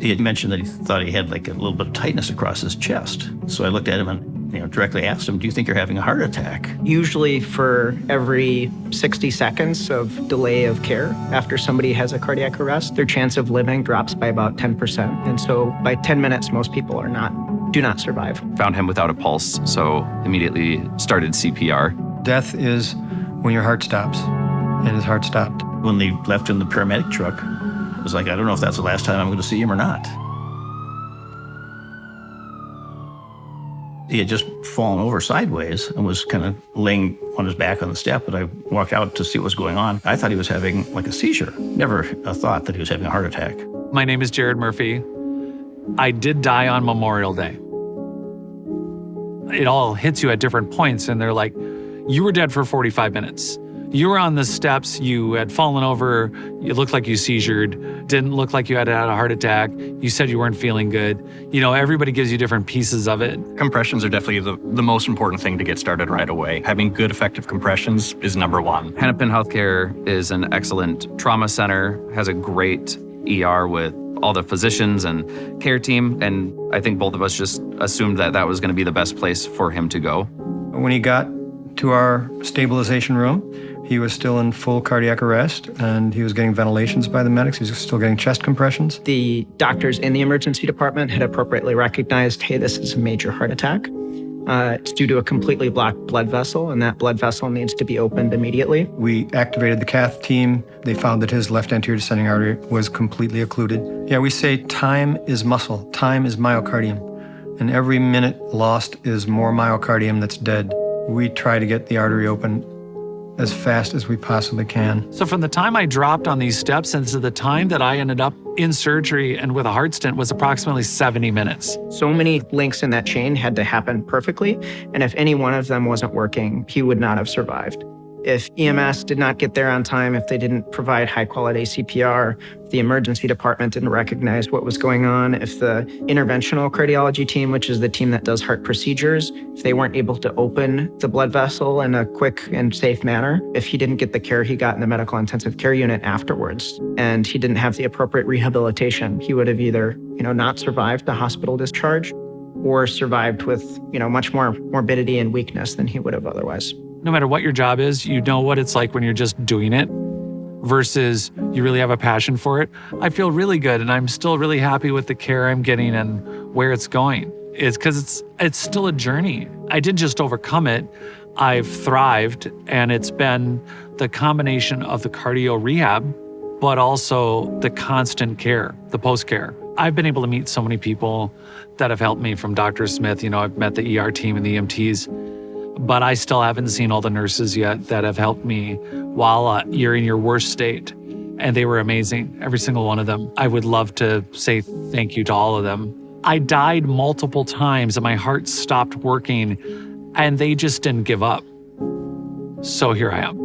He had mentioned that he thought he had like a little bit of tightness across his chest. So I looked at him and directly asked him, do you think you're having a heart attack? Usually for every 60 seconds of delay of care after somebody has a cardiac arrest, their chance of living drops by about 10%. And so by 10 minutes, most people do not survive. Found him without a pulse, so immediately started CPR. Death is when your heart stops, and his heart stopped. When they left in the paramedic truck, I was like, I don't know if that's the last time I'm going to see him or not. He had just fallen over sideways and was kind of laying on his back on the step, and I walked out to see what was going on. I thought he was having like a seizure. Never thought that he was having a heart attack. My name is Jared Murphy. I did die on Memorial Day. It all hits you at different points, and they're like, you were dead for 45 minutes. You were on the steps, you had fallen over, it looked like you seizured, didn't look like you had had a heart attack, you said you weren't feeling good. Everybody gives you different pieces of it. Compressions are definitely the most important thing to get started right away. Having good, effective compressions is number one. Hennepin Healthcare is an excellent trauma center, has a great ER with all the physicians and care team, and I think both of us just assumed that that was going to be the best place for him to go. When he got to our stabilization room, he was still in full cardiac arrest, and he was getting ventilations by the medics. He was still getting chest compressions. The doctors in the emergency department had appropriately recognized, hey, this is a major heart attack. It's due to a completely blocked blood vessel, and that blood vessel needs to be opened immediately. We activated the cath team. They found that his left anterior descending artery was completely occluded. Yeah, we say time is muscle, time is myocardium, and every minute lost is more myocardium that's dead. We try to get the artery open as fast as we possibly can. So from the time I dropped on these steps and to the time that I ended up in surgery and with a heart stent was approximately 70 minutes. So many links in that chain had to happen perfectly, and if any one of them wasn't working, he would not have survived. If EMS did not get there on time, if they didn't provide high-quality CPR, if the emergency department didn't recognize what was going on, if the interventional cardiology team, which is the team that does heart procedures, if they weren't able to open the blood vessel in a quick and safe manner, if he didn't get the care he got in the medical intensive care unit afterwards, and he didn't have the appropriate rehabilitation, he would have either, not survived the hospital discharge or survived with, much more morbidity and weakness than he would have otherwise. No matter what your job is, you know what it's like when you're just doing it versus you really have a passion for it. I feel really good, and I'm still really happy with the care I'm getting and where it's going. It's because it's still a journey. I didn't just overcome it. I've thrived, and it's been the combination of the cardio rehab, but also the constant care, the post-care. I've been able to meet so many people that have helped me, from Dr. Smith. I've met the ER team and the EMTs. But I still haven't seen all the nurses yet that have helped me while you're in your worst state. And they were amazing, every single one of them. I would love to say thank you to all of them. I died multiple times and my heart stopped working, and they just didn't give up. So here I am.